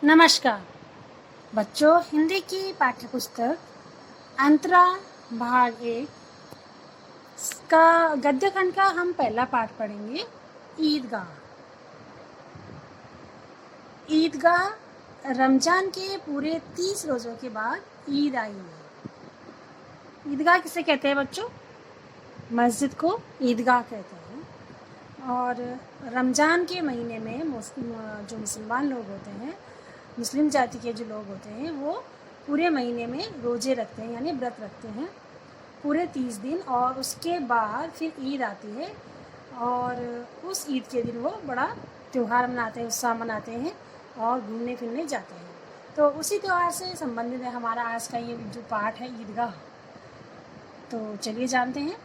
नमस्कार बच्चों, हिंदी की पाठ्यपुस्तक अंतरा भाग 1 का गद्य खंड का हम पहला पाठ पढ़ेंगे। ईदगाह। ईदगाह रमजान के पूरे 30 रोज़ों के बाद ईद आई है। ईदगाह किसे कहते हैं बच्चों? मस्जिद को ईदगाह कहते हैं। और रमजान के महीने में जो मुसलमान लोग होते हैं, मुस्लिम जाति के जो लोग होते हैं, वो पूरे महीने में रोज़े रखते हैं, यानी व्रत रखते हैं पूरे 30 दिन। और उसके बाद फिर ईद आती है और उस ईद के दिन वो बड़ा त्यौहार मनाते हैं, उत्साह मनाते हैं और घूमने फिरने जाते हैं। तो उसी त्यौहार से संबंधित है हमारा आज का ये जो पाठ है, ईदगाह। तो चलिए जानते हैं।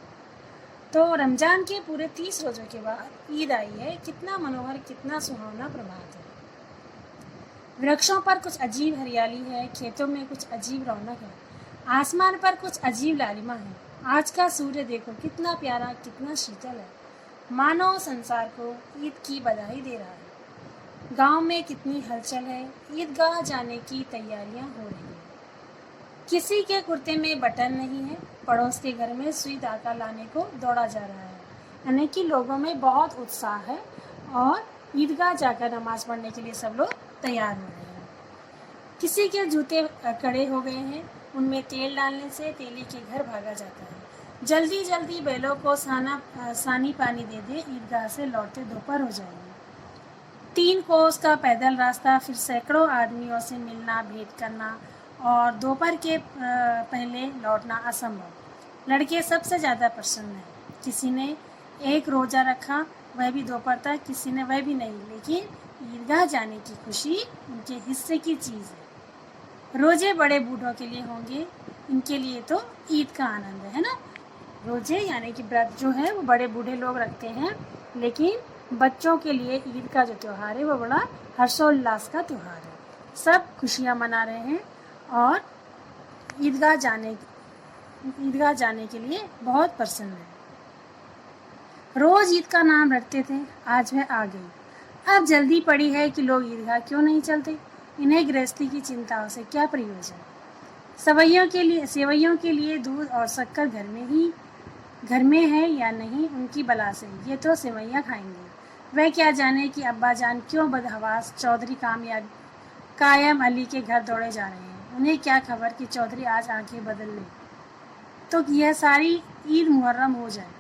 तो रमज़ान के पूरे 30 रोज़ों के बाद ईद आई है। कितना मनोहर, कितना सुहावना प्रभात है। वृक्षों पर कुछ अजीब हरियाली है, खेतों में कुछ अजीब रौनक है, आसमान पर कुछ अजीब लालिमा है। आज का सूर्य देखो, कितना प्यारा, कितना शीतल है, मानो संसार को ईद की बधाई दे रहा है। गांव में कितनी हलचल है, ईदगाह जाने की तैयारियां हो रही हैं। किसी के कुर्ते में बटन नहीं है, पड़ोस के घर में सुई धागा लाने को दौड़ा जा रहा है। यानी कि लोगों में बहुत उत्साह है और ईदगाह जाकर नमाज पढ़ने के लिए सब लोग तैयार हो रहे हैं। किसी के जूते कड़े हो गए हैं, उनमें तेल डालने से तेली के घर भागा जाता है। जल्दी जल्दी बैलों को सानी पानी दे दे, ईदगाह से लौटते दोपहर हो जाएगी। 3 कोस का पैदल रास्ता, फिर सैकड़ों आदमियों से मिलना, भेंट करना और दोपहर के पहले लौटना असंभव। लड़के सबसे ज़्यादा प्रसन्न हैं। किसी ने एक रोज़ा रखा, वह भी दोपहर तक, किसी ने वह भी नहीं, लेकिन ईदगाह जाने की खुशी उनके हिस्से की चीज़ है। रोज़े बड़े बूढ़ों के लिए होंगे, इनके लिए तो ईद का आनंद है ना। रोज़े यानी कि व्रत जो है वो बड़े बूढ़े लोग रखते हैं, लेकिन बच्चों के लिए ईद का जो त्यौहार है वो बड़ा हर्षोल्लास का त्यौहार है। सब खुशियाँ मना रहे हैं और ईदगाह जाने के लिए बहुत प्रसन्न है। रोज़ ईद का नाम रटते थे, आज वह आ गई। अब जल्दी पड़ी है कि लोग ईदगाह क्यों नहीं चलते। इन्हें गृहस्थी की चिंताओं से क्या प्रयोजन। सेवैयों के लिए दूध और शक्कर घर में है या नहीं, उनकी बला से ये तो सेवैयाँ खाएंगे। वह क्या जाने कि अब्बा जान क्यों बदहवास चौधरी कायम अली के घर दौड़े जा रहे हैं। उन्हें क्या खबर कि चौधरी आज आंखें बदल ले तो यह सारी ईद मुहर्रम हो जाए।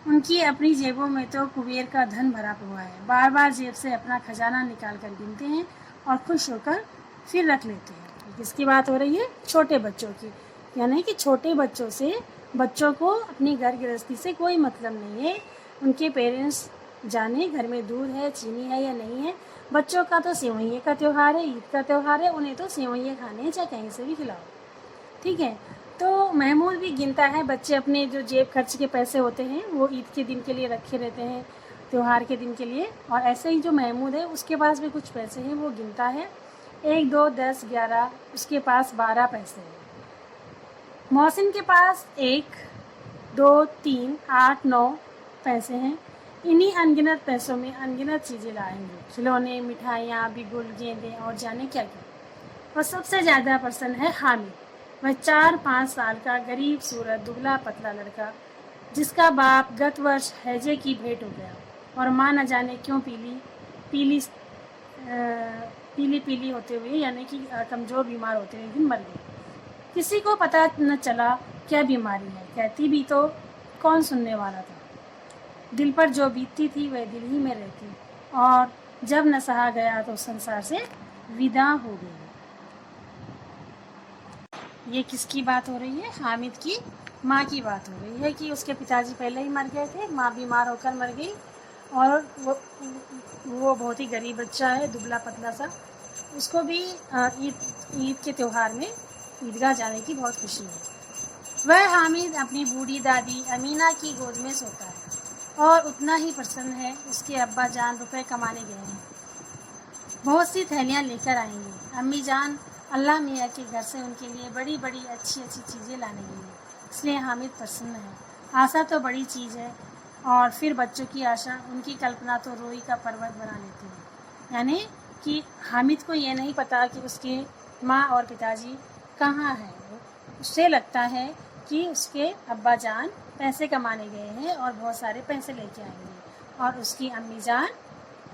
उनकी अपनी जेबों में तो कुबेर का धन भरा हुआ है। बार बार जेब से अपना खजाना निकाल कर गिनते हैं और खुश होकर फिर रख लेते हैं। किसकी बात हो रही है? छोटे बच्चों की। यानी कि छोटे बच्चों को अपनी घर गृहस्थी से कोई मतलब नहीं है। उनके पेरेंट्स जाने घर में दूध है, चीनी है या नहीं है। बच्चों का तो सेवैये का त्यौहार है, ईद का त्यौहार है, उन्हें तो सेवैये खाने हैं, चाहे कहीं से भी खिलाओ। ठीक है। तो महमूद भी गिनता है। बच्चे अपने जो जेब खर्च के पैसे होते हैं वो ईद के दिन के लिए रखे रहते हैं, त्यौहार के दिन के लिए। और ऐसे ही जो महमूद है उसके पास भी कुछ पैसे हैं, वो गिनता है। 1, 2, 10, 11, उसके पास 12 पैसे हैं। मोहसिन के पास 1, 2, 3, 8, 9 पैसे हैं। इन्हीं अनगिनत पैसों में अनगिनत चीज़ें लाएंगे, खिलौने, मिठाइयाँ, बिगुल, गेंदे और जाने क्या क्या। और सबसे ज़्यादा पसंद है हामिद। वह 4-5 साल का गरीब सूरत दुबला पतला लड़का, जिसका बाप गत वर्ष हैजे की भेंट हो गया और माँ न जाने क्यों पीली पीली होते हुए, यानी कि कमज़ोर बीमार होते हुए भी मर गई। किसी को पता न चला क्या बीमारी है, कहती भी तो कौन सुनने वाला था। दिल पर जो बीतती थी वह दिल ही में रहती, और जब न सहा गया तो संसार से विदा हो गई। ये किसकी बात हो रही है? हामिद की माँ की बात हो रही है कि उसके पिताजी पहले ही मर गए थे, माँ बीमार होकर मर गई और वो बहुत ही गरीब बच्चा है, दुबला पतला सा। उसको भी ईद के त्यौहार में ईदगाह जाने की बहुत खुशी है। वह हामिद अपनी बूढ़ी दादी अमीना की गोद में सोता है और उतना ही प्रसन्न है। उसके अब्बा जान रुपए कमाने गए हैं, बहुत सी थैलियाँ लेकर आएंगे। अम्मी जान अल्लाह मियाँ के घर से उनके लिए बड़ी बड़ी अच्छी अच्छी चीज़ें लाने गई हैं, इसलिए हामिद प्रसन्न है। आशा तो बड़ी चीज़ है, और फिर बच्चों की आशा, उनकी कल्पना तो रोई का पर्वत बना लेती है। यानी कि हामिद को ये नहीं पता कि उसके माँ और पिताजी कहाँ हैं। उससे लगता है कि उसके अब्बा जान पैसे कमाने गए हैं और बहुत सारे पैसे लेके आएंगे और उसकी अम्मी जान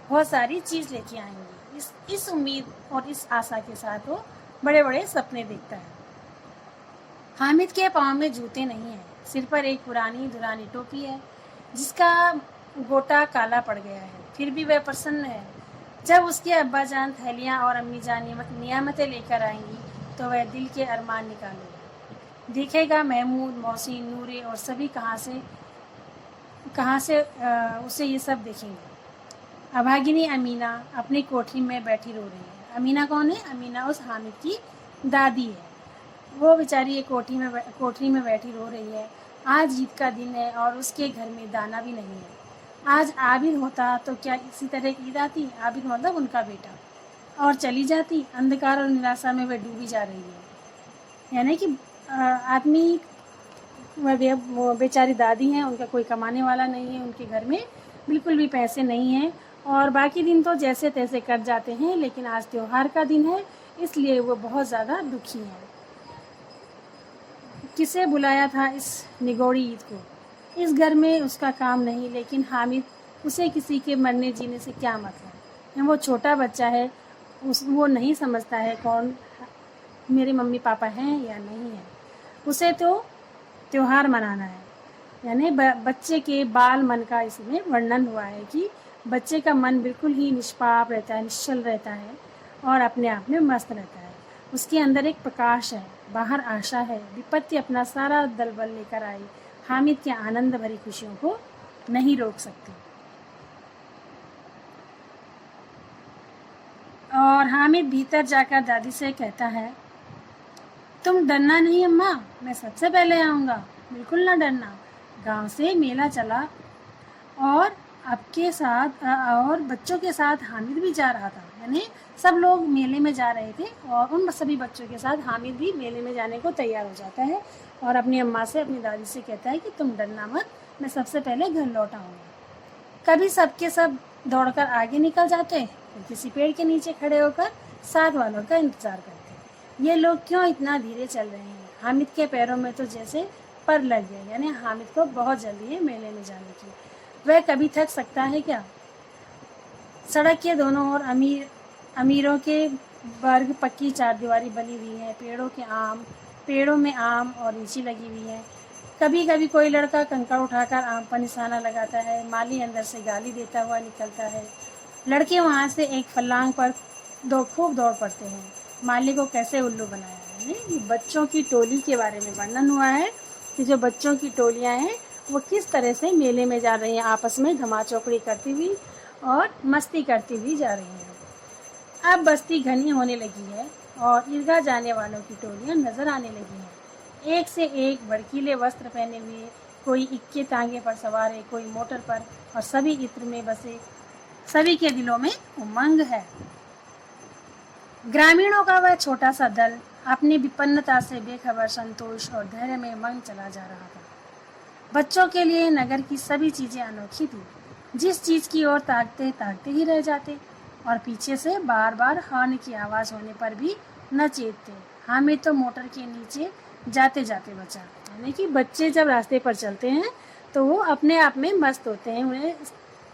बहुत सारी चीज़ लेके आएंगी। इस उम्मीद और इस आशा के साथ वो बड़े बड़े सपने देखता है। हामिद के पाँव में जूते नहीं हैं, सिर पर एक पुरानी दुरानी टोपी है जिसका गोटा काला पड़ गया है, फिर भी वह प्रसन्न है। जब उसके अब्बा जान थैलियाँ और अम्मी जान नियामतें लेकर आएंगी तो वह दिल के अरमान निकालेगा। देखेगा महमूद, मोहसिन, नूरे और सभी कहाँ से उसे ये सब देखेंगे। अभागिनी अमीना अपनी कोठरी में बैठी रो रही है। अमीना कौन है? अमीना उस हामिद की दादी है। वो बेचारी एक कोठरी में बैठी रो रही है। आज ईद का दिन है और उसके घर में दाना भी नहीं है। आज आबिद होता तो क्या इसी तरह ईद आती? आबिद मतलब उनका बेटा, और चली जाती। अंधकार और निराशा में वह डूबी जा रही है। यानी कि आदमी, वह बेचारी दादी हैं, उनका कोई कमाने वाला नहीं है, उनके घर में बिल्कुल भी पैसे नहीं हैं और बाकी दिन तो जैसे तैसे कट जाते हैं, लेकिन आज त्योहार का दिन है इसलिए वो बहुत ज़्यादा दुखी हैं। किसे बुलाया था इस निगोड़ी ईद को? इस घर में उसका काम नहीं, लेकिन हामिद, उसे किसी के मरने जीने से क्या मतलब। वो छोटा बच्चा है, वो नहीं समझता है कौन मेरे मम्मी पापा हैं या नहीं है। उसे तो त्योहार मनाना है। यानी बच्चे के बाल मन का इसमें वर्णन हुआ है कि बच्चे का मन बिल्कुल ही निष्पाप रहता है, निश्चल रहता है और अपने आप में मस्त रहता है। उसके अंदर एक प्रकाश है, बाहर आशा है। विपत्ति अपना सारा दलबल लेकर आई, हामिद के आनंद भरी खुशियों को नहीं रोक सकती। और हामिद भीतर जाकर दादी से कहता है, तुम डरना नहीं अम्मा, मैं सबसे पहले आऊँगा, बिल्कुल ना डरना। गांव से मेला चला और आपके साथ और बच्चों के साथ हामिद भी जा रहा था। यानी सब लोग मेले में जा रहे थे और उन सभी बच्चों के साथ हामिद भी मेले में जाने को तैयार हो जाता है और अपनी अम्मा से, अपनी दादी से कहता है कि तुम डरना मत, मैं सबसे पहले घर लौट आऊँगा। कभी सबके सब दौड़कर आगे निकल जाते, फिर किसी पेड़ के नीचे खड़े होकर साथ वालों का इंतज़ार करते। ये लोग क्यों इतना धीरे चल रहे हैं? हामिद के पैरों में तो जैसे पर लग गया। यानी हामिद को बहुत जल्दी है मेले में जाने की। वह कभी थक सकता है क्या? सड़क के दोनों ओर अमीरों के वर्ग पक्की चारदीवारी बनी हुई है। पेड़ों में आम और लीची लगी हुई है। कभी कभी कोई लड़का कंकड़ उठाकर आम पर निशाना लगाता है। माली अंदर से गाली देता हुआ निकलता है। लड़के वहाँ से एक फलांग पर खूब दौड़ पड़ते हैं। माली को कैसे उल्लू बनाया है। बच्चों की टोली के बारे में वर्णन हुआ है कि जो बच्चों की टोलियाँ हैं वो किस तरह से मेले में जा रही हैं, आपस में धमाचौकड़ी करती हुई और मस्ती करती हुई जा रही हैं। अब बस्ती घनी होने लगी है और ईदगाह जाने वालों की टोलियां नजर आने लगी हैं। एक से एक भड़कीले वस्त्र पहने हुए, कोई इक्के तांगे पर सवार है, कोई मोटर पर, और सभी इत्र में बसे। सभी के दिलों में उमंग है। ग्रामीणों का वह छोटा सा दल अपनी विपन्नता से बेखबर, संतोष और धैर्य में मग्न चला जा रहा था। बच्चों के लिए नगर की सभी चीजें अनोखी थी। जिस चीज की ओर ताकते ताकते ही रह जाते और पीछे से बार बार हॉर्न की आवाज होने पर भी न चेतते। हामिद तो मोटर के नीचे जाते जाते बचा। यानी कि बच्चे जब रास्ते पर चलते हैं तो वो अपने आप में मस्त होते हैं। उन्हें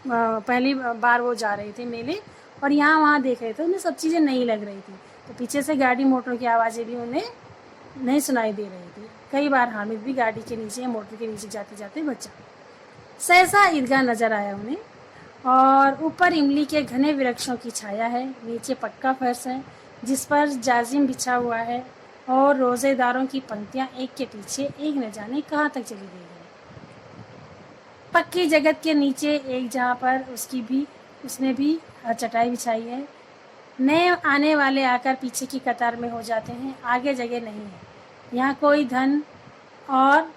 पहली बार वो जा रहे थे मेले और यहाँ वहाँ देख रहे थे, उन्हें सब चीज़ें नहीं लग रही थी, तो पीछे से गाड़ी मोटरों की आवाज़ें भी उन्हें नहीं सुनाई दे रही थी। कई बार हामिद भी गाड़ी के नीचे, मोटर के नीचे जाते जाते बचा। सहसा ईदगाह नजर आया उन्हें, और ऊपर इमली के घने वृक्षों की छाया है। नीचे पक्का फर्श है जिस पर जाजिम बिछा हुआ है और रोजेदारों की पंक्तियां एक के पीछे एक न जाने कहाँ तक चली गई है। पक्की जगत के नीचे एक जहाँ पर उसने भी चटाई बिछाई है। नए आने वाले आकर पीछे की कतार में हो जाते हैं, आगे जगह नहीं है। यहाँ कोई धन और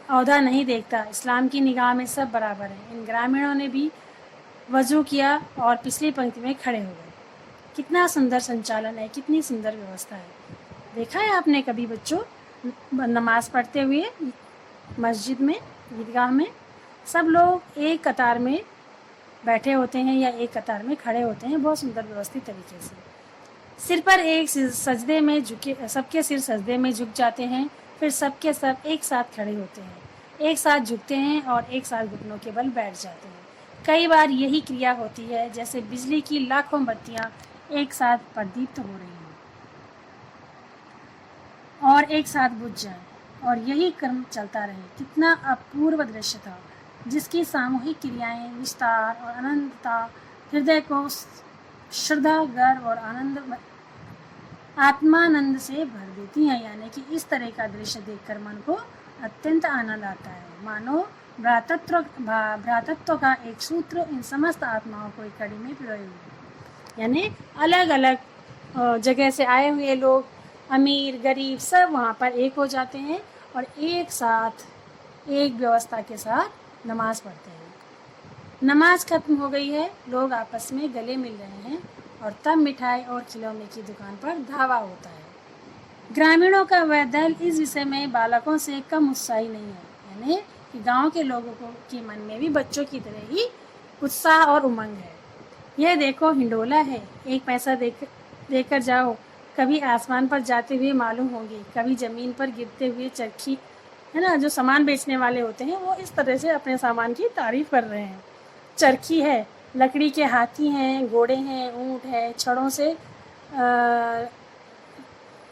औहदा नहीं देखता। इस्लाम की निगाह में सब बराबर हैं। इन ग्रामीणों ने भी वजू किया और पिछली पंक्ति में खड़े हो गए। कितना सुंदर संचालन है, कितनी सुंदर व्यवस्था है। देखा है आपने कभी बच्चों नमाज पढ़ते हुए मस्जिद में, ईदगाह में सब लोग एक कतार में बैठे होते हैं या एक कतार में खड़े होते हैं, बहुत सुंदर व्यवस्थित तरीके से। सिर पर एक सजदे में झुके, सबके सिर सजदे में झुक जाते हैं, फिर सबके सब एक साथ खड़े होते हैं, एक साथ झुकते हैं और एक साथ घुटनों के बल बैठ जाते हैं। कई बार यही क्रिया होती है जैसे बिजली की लाखों बत्तियां एक साथ प्रदीप्त हो रही हैं और एक साथ बुझ जाए, और यही क्रम चलता रहे। कितना अपूर्व दृश्य था, जिसकी सामूहिक क्रियाएं, विस्तार और अनंतता हृदय को श्रद्धा, गर्व और आनंद, आत्मानंद से भर देती हैं। यानी कि इस तरह का दृश्य देखकर मन को अत्यंत आनंद आता है, मानो भ्रातृत्व का एक सूत्र इन समस्त आत्माओं को एक कड़ी में पिरोए हुए। यानी अलग अलग जगह से आए हुए लोग, अमीर गरीब, सब वहाँ पर एक हो जाते हैं और एक साथ एक व्यवस्था के साथ नमाज पढ़ते हैं। नमाज खत्म हो गई है, लोग आपस में गले मिल रहे हैं और तब मिठाई और खिलौने की दुकान पर धावा होता है। ग्रामीणों का वह दल इस विषय में बालकों से कम उत्साही नहीं है। यानी कि गांव के लोगों के मन में भी बच्चों की तरह ही उत्साह और उमंग है। यह देखो हिंडोला है, एक पैसा देकर जाओ, कभी आसमान पर जाते हुए मालूम होंगे, कभी ज़मीन पर गिरते हुए चरखी, है ना, जो सामान बेचने वाले होते हैं वो इस तरह से अपने सामान की तारीफ कर रहे हैं। चरखी है, लकड़ी के हाथी हैं, घोड़े हैं, ऊँट है, छड़ों से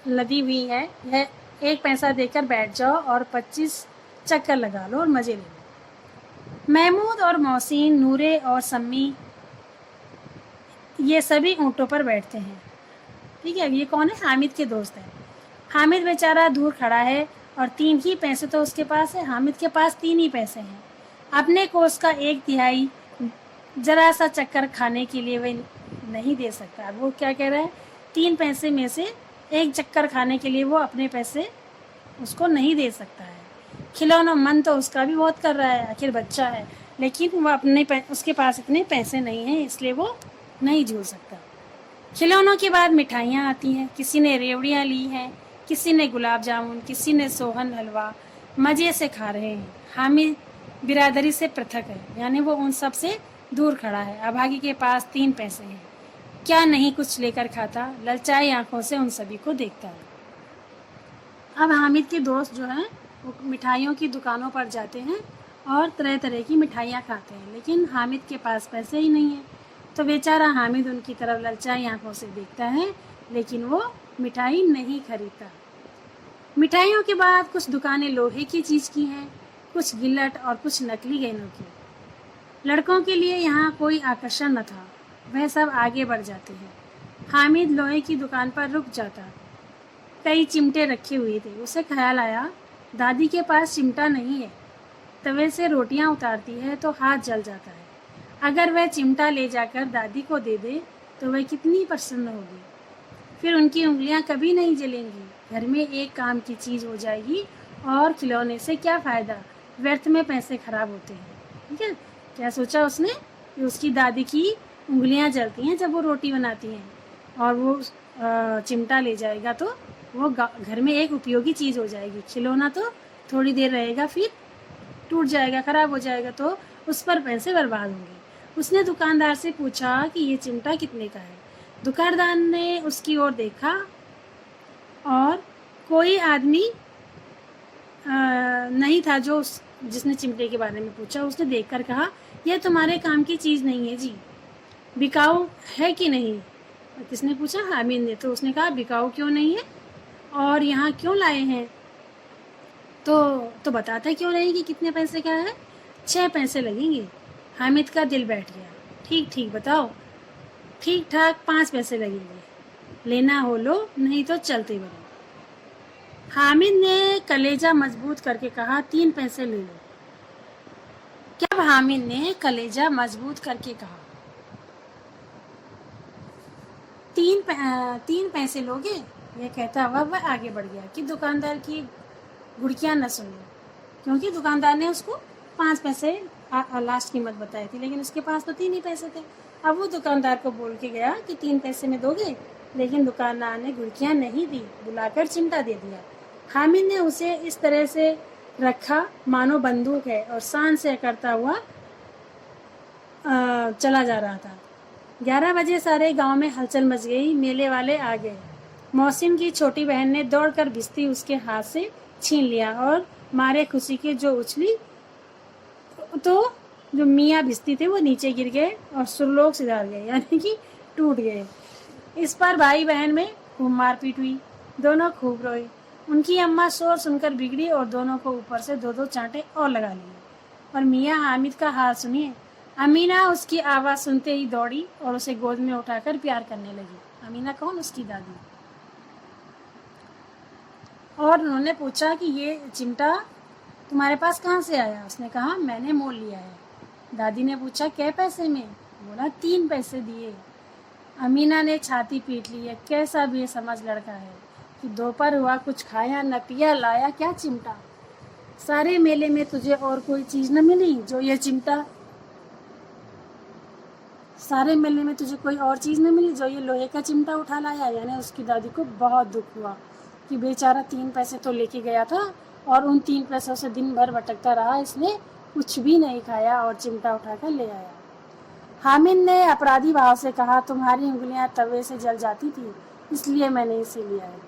लदी हुई है। यह एक पैसा देकर बैठ जाओ और 25 चक्कर लगा लो और मज़े ले लो। महमूद और मोहसिन, नूरे और सम्मी, ये सभी ऊँटों पर बैठते हैं। ठीक है, ये कौन है? हामिद के दोस्त हैं। हामिद बेचारा दूर खड़ा है और 3 ही पैसे तो उसके पास है। हामिद के पास 3 ही पैसे हैं। अपने कोष का 1/3 जरा सा चक्कर खाने के लिए वह नहीं दे सकता। वो क्या कह रहा है, 3 पैसे में से 1 चक्कर खाने के लिए वो अपने पैसे उसको नहीं दे सकता है। खिलौना मन तो उसका भी बहुत कर रहा है, आखिर बच्चा है, लेकिन वो उसके पास इतने पैसे नहीं हैं, इसलिए वो नहीं झूल सकता। खिलौनों के बाद मिठाइयाँ आती हैं। किसी ने रेवड़ियाँ ली हैं, किसी ने गुलाब जामुन, किसी ने सोहन हलवा, मज़े से खा रहे हैं। हामिद बिरादरी से पृथक है, यानी वो उन सब से दूर खड़ा है। अभागी के पास 3 पैसे हैं, क्या नहीं कुछ लेकर खाता, ललचाई आंखों से उन सभी को देखता है। अब हामिद के दोस्त जो हैं वो मिठाइयों की दुकानों पर जाते हैं और तरह तरह की मिठाइयाँ खाते हैं, लेकिन हामिद के पास पैसे ही नहीं हैं। तो बेचारा हामिद उनकी तरफ ललचाई आंखों से देखता है, लेकिन वो मिठाई नहीं खरीदता। मिठाइयों के बाद कुछ दुकानें लोहे की चीज़ की हैं, कुछ गिल्लट और कुछ नकली गहनों की। लड़कों के लिए यहाँ कोई आकर्षण न था, वह सब आगे बढ़ जाते हैं। हामिद लोहे की दुकान पर रुक जाता। कई चिमटे रखे हुए थे। उसे ख्याल आया, दादी के पास चिमटा नहीं है। तवे से रोटियां उतारती है तो हाथ जल जाता है। अगर वह चिमटा ले जाकर दादी को दे दे तो वह कितनी प्रसन्न होगी। फिर उनकी उंगलियां कभी नहीं जलेंगी। घर में एक काम की चीज़ हो जाएगी और खिलौने से क्या फ़ायदा, व्यर्थ में पैसे खराब होते हैं। ठीक है, क्या सोचा उसने कि उसकी दादी की उंगलियां जलती हैं जब वो रोटी बनाती हैं, और वो चिमटा ले जाएगा तो वो घर में एक उपयोगी चीज़ हो जाएगी। खिलौना तो थोड़ी देर रहेगा, फिर टूट जाएगा, ख़राब हो जाएगा, तो उस पर पैसे बर्बाद होंगे। उसने दुकानदार से पूछा कि ये चिमटा कितने का है। दुकानदार ने उसकी ओर देखा और कोई आदमी नहीं था जो जिसने चिमटे के बारे में पूछा। उसने देखकर कहा, यह तुम्हारे काम की चीज़ नहीं है जी, बिकाऊ है कि नहीं? किसने पूछा? हामिद ने। तो उसने कहा, बिकाऊ क्यों नहीं है और यहाँ क्यों लाए हैं? तो बताता क्यों नहीं कि कितने पैसे का है? 6 पैसे लगेंगे। हामिद का दिल बैठ गया। ठीक ठीक बताओ। ठीक ठाक 5 पैसे लगेंगे, लेना हो लो, नहीं तो चलते बढ़ो। हामिद ने कलेजा मजबूत करके कहा, 3 पैसे ले लो। क्या हामिद ने कलेजा मजबूत करके कहा, 3 पैसे लोगे? यह कहता हुआ वह आगे बढ़ गया कि दुकानदार की घुड़कियाँ न सुने, क्योंकि दुकानदार ने उसको 5 पैसे लास्ट कीमत बताई थी, लेकिन उसके पास तो 3 ही पैसे थे। अब वो दुकानदार को बोल के गया कि 3 पैसे में दोगे, लेकिन दुकानदार ने घुड़कियाँ नहीं दी, बुलाकर चिमटा दे दिया। हामिद ने उसे इस तरह से रखा मानो बंदूक है और शान से करता हुआ चला जा रहा था। 11 बजे सारे गांव में हलचल मच गई। मेले वाले आ गए। मोहसिन की छोटी बहन ने दौड़कर भिश्ती उसके हाथ से छीन लिया और मारे खुशी के जो उछली तो जो मियाँ भिश्ती थे वो नीचे गिर गए और सुरलोक सिधार गए, यानी कि टूट गए। इस पर भाई बहन में खूब मारपीट हुई। दोनों खूब रोए। उनकी अम्मा शोर सुनकर बिगड़ी और दोनों को ऊपर से 2-2 चांटे और लगा लिए। और मियाँ हामिद का हाल सुनिए। अमीना उसकी आवाज़ सुनते ही दौड़ी और उसे गोद में उठाकर प्यार करने लगी। अमीना कौन? उसकी दादी। और उन्होंने पूछा कि ये चिमटा तुम्हारे पास कहाँ से आया? उसने कहा मैंने मोल लिया है। दादी ने पूछा कै पैसे में? बोला 3 पैसे दिए। अमीना ने छाती पीट ली। है कैसा बेसमझ लड़का है कि दोपहर हुआ कुछ खाया न पिया, लाया क्या चिमटा। सारे मेले में तुझे और कोई चीज़ न मिली जो ये चिमटा, सारे मेले में तुझे कोई और चीज़ न मिली जो ये लोहे का चिमटा उठा लाया। यानी उसकी दादी को बहुत दुख हुआ कि बेचारा 3 पैसे तो लेके गया था और उन 3 पैसों से दिन भर भटकता रहा, इसलिए कुछ भी नहीं खाया और चिमटा उठाकर ले आया। हामिद ने अपराधी भाव से कहा तुम्हारी उंगलियां तवे से जल जाती थी, इसलिए मैंने इसे लिया है।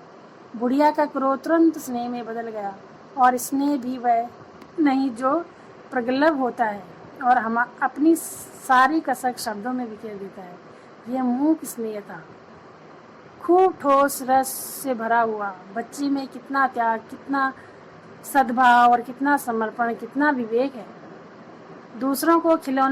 बुढ़िया का क्रोध तुरंत स्नेह में बदल गया और स्नेह भी वह नहीं जो प्रगल्भ होता है और हम अपनी सारी कसक शब्दों में बिखेर देता है। यह मूक स्नेह था, खूब ठोस रस से भरा हुआ। बच्ची में कितना त्याग, कितना सद्भाव और कितना समर्पण, कितना विवेक है। दूसरों को खिलौना